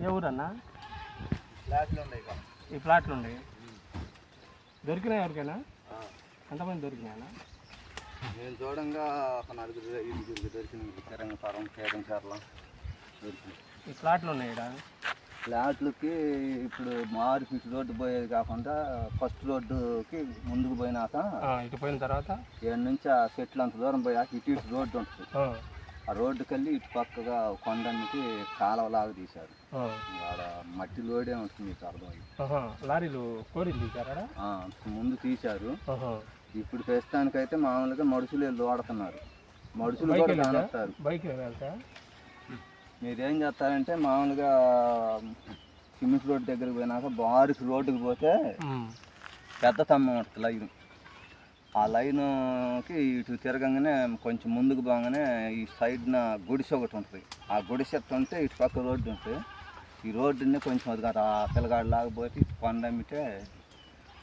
ఏ ఊరన్నా? ఫ్లాట్లు ఉన్నాయి. ఈ ఫ్లాట్లు ఉన్నాయి. దొరికినాయి ఎవరికైనా? ఎంతమంది దొరికినాయన్నా? నేను చూడంగా ఒక 4-5 దొరికినాయి. తెరంగపురం కేరంచర్ల దొరికినాయి. ఈ ఫ్లాట్లు ఉన్నాయి ఇక్కడ. ఫ్లాట్లకి ఇప్పుడు మార్కెట్ రోడ్డు పోయేది కాకుండా ఫస్ట్ రోడ్డుకి ముందుకు పోయినాక ఇటు పోయిన తర్వాత ఇక్కడ నుంచి ఆ చెట్లు అంత దూరం పోయాక ఇటు రోడ్డు ఉంటుంది. ఆ రోడ్డుకి వెళ్ళి ఇటు పక్కగా కొండకి కాలువలాగా తీశారు. ఆడ మట్టి లోడే ఉంటుంది. మీకు అర్థమైంది. లారీలు కోరీలు తీశారా? ముందు తీశారు. ఇప్పుడు ప్రస్తుతానికైతే మామూలుగా మడుసులు వాడుతున్నారు. మడుసులు కూడా కానొస్తారు. బైక్ వెళ్తా మీరేం చేస్తారంటే మామూలుగా సిమెంట్ రోడ్డు దగ్గరికి పోయినాక బారుకి రోడ్డుకి పోతే పెద్ద స్తంభం ఉంటుంది లైన్. ఆ లైన్కి ఇటు తిరగంగానే కొంచెం ముందుకు పోగానే ఈ సైడ్న గుడిసె ఒకటి ఉంటుంది. ఆ గుడిసె ఉంటే ఇటు పక్క రోడ్డు ఉంటుంది. ఈ రోడ్డుని కొంచెం అది ఆ పిల్లగాడు లాగపోతే ఇటు కొండ అమ్మితే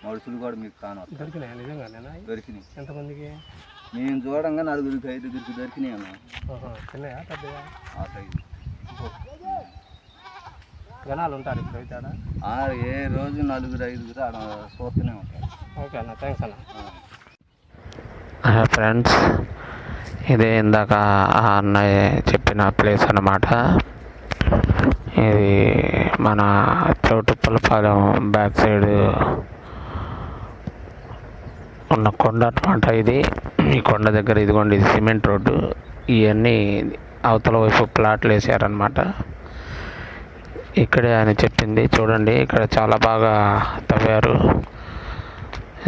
మడుసులు కూడా మీకు కానొస్తాయి. దొరికినాయి నిజంగా? దొరికినాయి. ఎంతమందికి? నేను చూడంగా 4-5 దొరికినాయి అన్న. చిన్నయా పెద్దయా? ఆ సైజు జనాలు ఉంటారు ఇప్పుడు అయితే? ఏ రోజు 4-5 ఆడ చూస్తూనే ఉంటారు. ఓకే అన్న, థ్యాంక్స్ అన్న. ఫ్రెండ్స్, ఇదే ఇందాక ఆ అన్నయ్య చెప్పిన ప్లేస్ అన్నమాట. ఇది మన చౌటుప్పలపాలెం బ్యాక్ సైడ్ ఉన్న కొండ అనమాట. ఇది ఈ కొండ దగ్గర ఇదిగోండి, ఇది సిమెంట్ రోడ్డు. ఇవన్నీ అవతల వైపు ప్లాట్లు వేసారనమాట. ఇక్కడే ఆయన చెప్పింది చూడండి. ఇక్కడ చాలా బాగా తవ్వారు.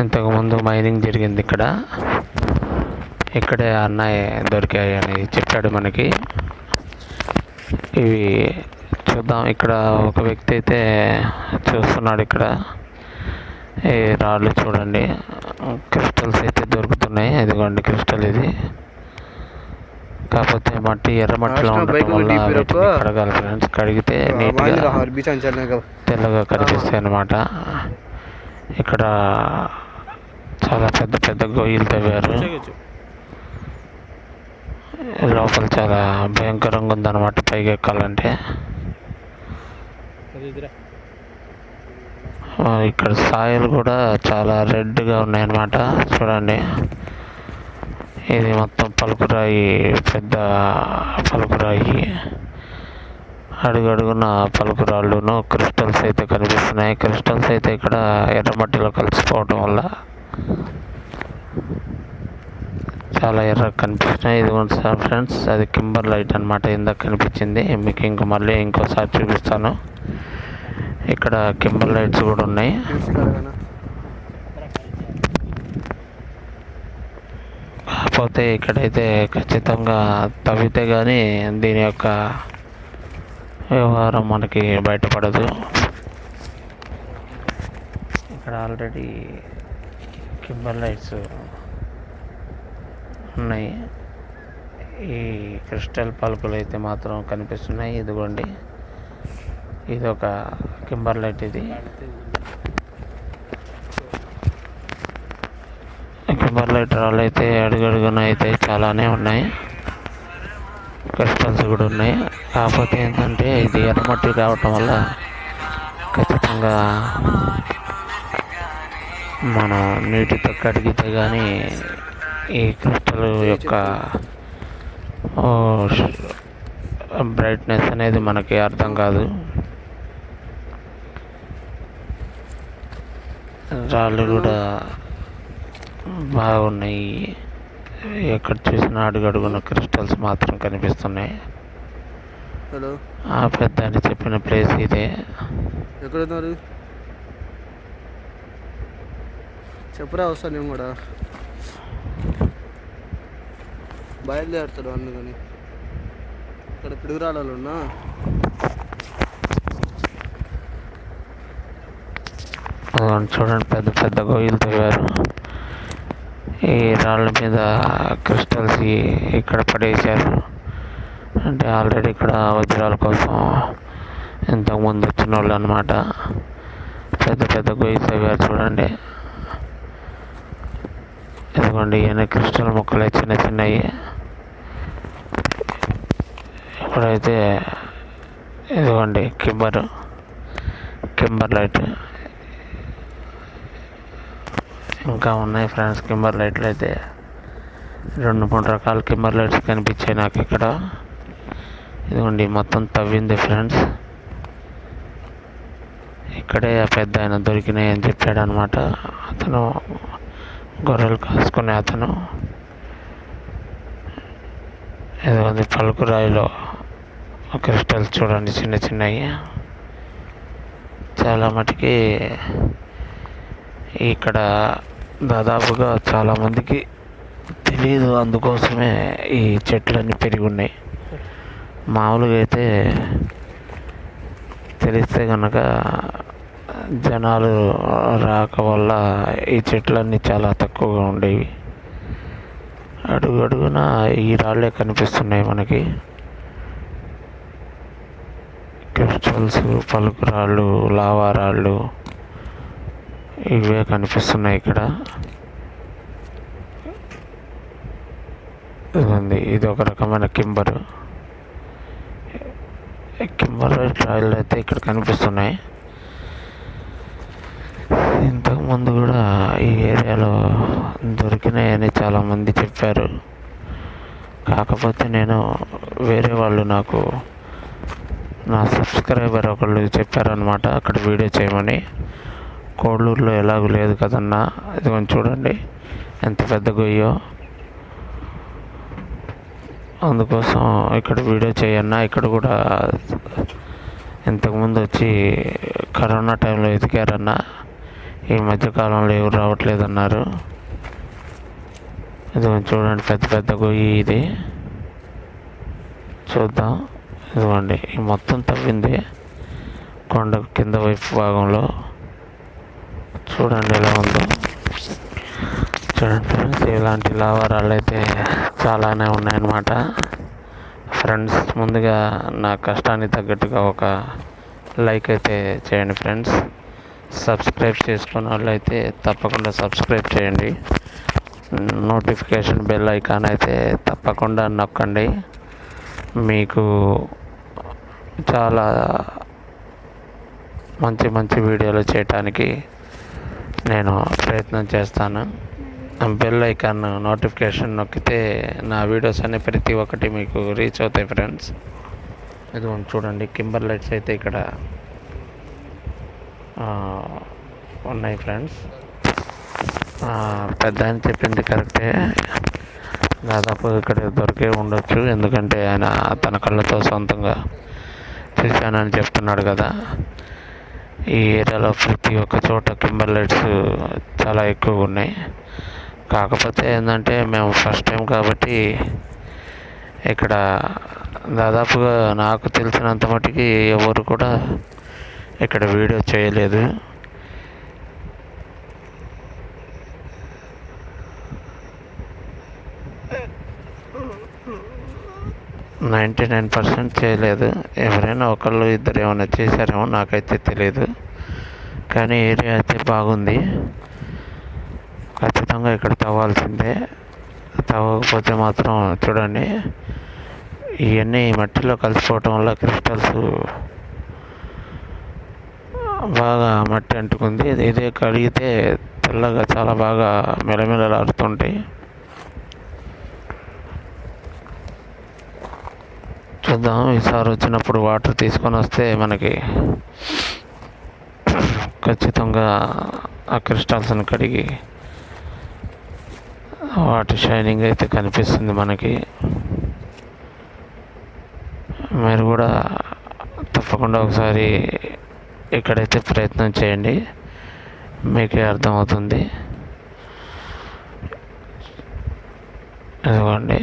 ఇంతకుముందు మైనింగ్ జరిగింది ఇక్కడ. ఇక్కడే అన్నయ్య దొరికాయని చెప్పాడు మనకి. ఇవి చూద్దాం. ఇక్కడ ఒక వ్యక్తి అయితే చూస్తున్నాడు. ఇక్కడ ఈ రాళ్ళు చూడండి, క్రిస్టల్స్ అయితే దొరుకుతున్నాయి. ఇదిగోండి క్రిస్టల్. ఇది కాకపోతే మట్టి ఎర్రమట్టిలో ఉండటం వల్ల వీటిని కడగాలి ఫ్రెండ్స్. కడిగితే నీట్గా తెల్లగా కనిపిస్తాయి అన్నమాట. ఇక్కడ చాలా పెద్ద పెద్ద గొయ్యలు తవ్వారు. లోపల చాలా భయంకరంగా ఉందన్నమాట పైకి ఎక్కాలంటే. ఇక్కడ సాయిలు కూడా చాలా రెడ్గా ఉన్నాయన్నమాట. చూడండి, ఇది మొత్తం పలుకురాయి, పెద్ద పలుకురాయి. అడుగడుగున పలుకురాళ్ళును క్రిస్టల్స్ అయితే కనిపిస్తున్నాయి. క్రిస్టల్స్ అయితే ఇక్కడ ఎర్రమట్టిలో కలిసిపోవడం వల్ల చాలా ఎర్రగా కనిపిస్తున్నాయి. ఇది సార్ ఫ్రెండ్స్, అది కింబర్ లైట్ అనమాట. ఇందాక కనిపించింది మీకు. మళ్ళీ ఇంకోసారి చూపిస్తాను. ఇక్కడ కింబర్ లైట్స్ కూడా ఉన్నాయి. కాకపోతే ఇక్కడైతే ఖచ్చితంగా తవ్వితే కానీ దీని యొక్క వ్యవహారం మనకి బయటపడదు. ఇక్కడ ఆల్రెడీ కింబర్ లైట్స్ ఉన్నాయి. ఈ క్రిస్టల్ పలుకులు అయితే మాత్రం కనిపిస్తున్నాయి. ఇదిగోండి, ఇది ఒక కింబర్ లైట్. ఇది కింబర్ లైట్ రాళ్ళు అయితే అడుగడుగున అయితే చాలానే ఉన్నాయి. క్రిస్టల్స్ కూడా ఉన్నాయి. కాకపోతే ఏంటంటే ఇది ఎర్రమట్టి రావటం వల్ల ఖచ్చితంగా మనం నీటితో కడిగితే కానీ ఈ క్రిస్టల్ యొక్క బ్రైట్నెస్ అనేది మనకి అర్థం కాదు. రాళ్ళు కూడా బాగున్నాయి. ఎక్కడ చూసినా అడుగడుగున క్రిస్టల్స్ మాత్రం కనిపిస్తున్నాయి. ఆ పెద్ద అని చెప్పిన ప్లేస్ ఇదే. ఎక్కడున్నారు చెప్పురా, వస్తా నేను కూడా. బయలుదేరుతాడు అందుకని. ఇక్కడ పిడుగురాళ్ళు ఉన్నా. చూడండి, పెద్ద పెద్ద గొయ్యలు తవ్వారు. ఈ రాళ్ళ మీద క్రిస్టల్స్ ఇక్కడ పడేశారు. అంటే ఆల్రెడీ ఇక్కడ వజ్రాల కోసం ఇంతకుముందు వచ్చిన వాళ్ళు అన్నమాట. పెద్ద పెద్ద గొయ్యలు తవ్వారు చూడండి. ఇదిగోండి, ఇవన్నీ క్రిస్టల్ ముక్కలే, చిన్న చిన్నవి. ఇప్పుడైతే ఇదిగోండి కింబర్ లైట్. ఇంకా ఉన్నాయి ఫ్రెండ్స్ కింబర్ లైట్లు అయితే 2-3 రకాల కింబర్ లైట్స్ కనిపించాయి నాకు ఇక్కడ. ఇదిగోండి మొత్తం తవ్వింది ఫ్రెండ్స్. ఇక్కడే ఆ పెద్ద ఆయన దొరికినాయి అని చెప్పాడు అనమాట. అతను గొర్రెలు కాసుకునే అతను. ఇదిగోండి పలుకురాయిలో క్రిస్టల్స్ చూడండి చిన్న చిన్నవి. చాలా మటుకి ఇక్కడ దాదాపుగా చాలామందికి తెలియదు, అందుకోసమే ఈ చెట్లన్నీ పెరిగి ఉన్నాయి. మామూలుగా అయితే తెలిస్తే కనుక జనాలు రాక వల్ల ఈ చెట్లన్నీ చాలా తక్కువగా ఉండేవి. అడుగున ఈ రాళ్ళే కనిపిస్తున్నాయి మనకి. క్రిస్టల్స్, పలుకురాళ్ళు, లావా రాళ్ళు ఇవే కనిపిస్తున్నాయి ఇక్కడ. ఇది ఒక రకమైన కింబర్ రాయలు అయితే ఇక్కడ కనిపిస్తున్నాయి. ఇంతకుముందు కూడా ఈ ఏరియాలో దొరికినాయని చాలామంది చెప్పారు. కాకపోతే నేను వేరే వాళ్ళు నాకు నా సబ్స్క్రైబర్ ఒకళ్ళు చెప్పారనమాట అక్కడ వీడియో చేయమని. కోడూరులో ఎలాగూ లేదు కదన్నా, ఇది కొంచెం చూడండి ఎంత పెద్ద గొయ్యో. అందుకోసం ఇక్కడ వీడియో చేయన్నా. ఇక్కడ కూడా ఇంతకుముందు వచ్చి కరోనా టైంలో వెతికారన్నా, ఈ మధ్యకాలంలో ఎవరు రావట్లేదన్నారు. ఇది చూడండి పెద్ద గొయ్యి ఇది. చూద్దాం. ఇదిగోండి ఈ మొత్తం తవ్వింది కొండ కింద వైపు భాగంలో. చూడండి ఎలా ఉందో. చూడండి ఫ్రెండ్స్, ఇలాంటి లావారాళ్ళు అయితే చాలానే ఉన్నాయన్నమాట. ఫ్రెండ్స్, ముందుగా నా కష్టానికి తగ్గట్టుగా ఒక లైక్ అయితే చేయండి ఫ్రెండ్స్. సబ్స్క్రైబ్ చేసుకున్న వాళ్ళు అయితే తప్పకుండా సబ్స్క్రైబ్ చేయండి. నోటిఫికేషన్ బెల్ ఐకాన్ అయితే తప్పకుండా నొక్కండి. మీకు చాలా మంచి వీడియోలు చేయటానికి నేను ప్రయత్నం చేస్తాను. బెల్ ఐకాన్ నోటిఫికేషన్ నొక్కితే నా వీడియోస్ అన్ని ప్రతి ఒక్కటి మీకు రీచ్ అవుతాయి ఫ్రెండ్స్. ఇది చూడండి కింబర్ లైట్స్ అయితే ఇక్కడ ఉన్నాయి ఫ్రెండ్స్. పెద్ద ఆయన చెప్పింది కరెక్టే, దాదాపు ఇక్కడ దొరికే ఉండొచ్చు. ఎందుకంటే ఆయన తన కళ్ళతో సొంతంగా చూశానని చెప్తున్నాడు కదా. ఈ ఏరియాలో ప్రతి ఒక్క చోట కింబర్ లైట్స్ చాలా ఎక్కువగా ఉన్నాయి. కాకపోతే ఏంటంటే మేము ఫస్ట్ టైం కాబట్టి ఇక్కడ దాదాపుగా నాకు తెలిసినంత మటుకి ఎవరు కూడా ఇక్కడ వీడియో చేయలేదు. నైంటీ 99% చేయలేదు. ఎవరైనా ఒకళ్ళు ఇద్దరు ఏమైనా చేశారేమో నాకైతే తెలియదు. కానీ ఏరియా అయితే బాగుంది. ఖచ్చితంగా ఇక్కడ తవ్వాల్సిందే. తవ్వకపోతే మాత్రం చూడండి ఇవన్నీ మట్టిలో కలిసిపోవటం వల్ల క్రిస్టల్స్ బాగా మట్టి అంటుకుంది. ఇదే కడిగితే తెల్లగా చాలా బాగా మెలమెలలాడుతుంటాయి. చూద్దాం, ఈసారి వచ్చినప్పుడు వాటర్ తీసుకొని వస్తే మనకి ఖచ్చితంగా ఆ క్రిస్టల్స్ని కడిగి వాటి షైనింగ్ అయితే కనిపిస్తుంది మనకి. మీరు కూడా తప్పకుండా ఒకసారి ఇక్కడైతే ప్రయత్నం చేయండి, మీకే అర్థమవుతుంది. ఇదిగోండి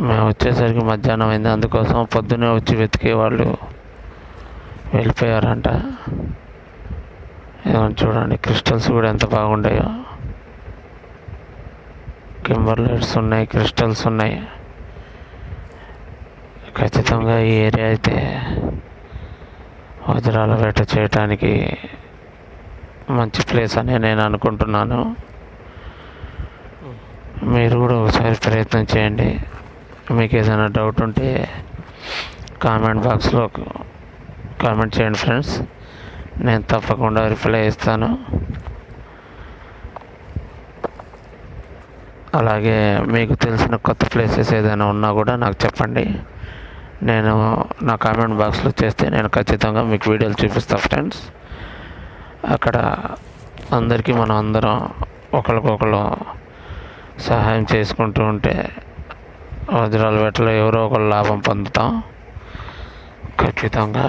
మేము వచ్చేసరికి మధ్యాహ్నం అయింది. అందుకోసం పొద్దున్నే వచ్చి వెతికే వాళ్ళు వెళ్ళిపోయారంట. చూడండి క్రిస్టల్స్ కూడా ఎంత బాగుంటాయో. కింబర్ లైట్స్ ఉన్నాయి, క్రిస్టల్స్ ఉన్నాయి. ఖచ్చితంగా ఈ ఏరియా అయితే వజ్రాల వేట చేయటానికి మంచి ప్లేస్ అని నేను అనుకుంటున్నాను. మీరు కూడా ఒకసారి ప్రయత్నం చేయండి. మీకు ఏదైనా డౌట్ ఉంటే కామెంట్ బాక్స్లో కామెంట్ చేయండి ఫ్రెండ్స్. నేను తప్పకుండా రిప్లై ఇస్తాను. అలాగే మీకు తెలిసిన కొత్త ప్లేసెస్ ఏదైనా ఉన్నా కూడా నాకు చెప్పండి. నేను నా కామెంట్ బాక్స్లో చేస్తే నేను ఖచ్చితంగా మీకు వీడియోలు చూపిస్తాను ఫ్రెండ్స్. అక్కడ అందరికీ మనం అందరం ఒకరికొకరు సహాయం చేసుకుంటూ ఉంటే వజ్రాల వేటలో ఎవరో ఒకరు లాభం పొందుతాం ఖచ్చితంగా.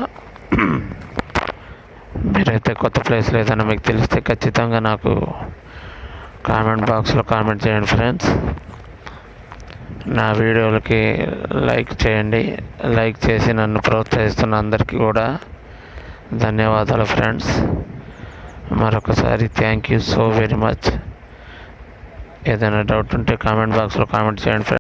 మీరైతే కొత్త ప్లేస్లో ఏదైనా మీకు తెలిస్తే ఖచ్చితంగా నాకు కామెంట్ బాక్స్లో కామెంట్ చేయండి ఫ్రెండ్స్. నా వీడియోలకి లైక్ చేయండి. లైక్ చేసి నన్ను ప్రోత్సహిస్తున్న అందరికీ కూడా ధన్యవాదాలు ఫ్రెండ్స్. మరొకసారి thank you so very much. ఏదైనా డౌట్ ఉంటే కామెంట్ బాక్స్లో కామెంట్ చేయండి ఫ్రెండ్స్.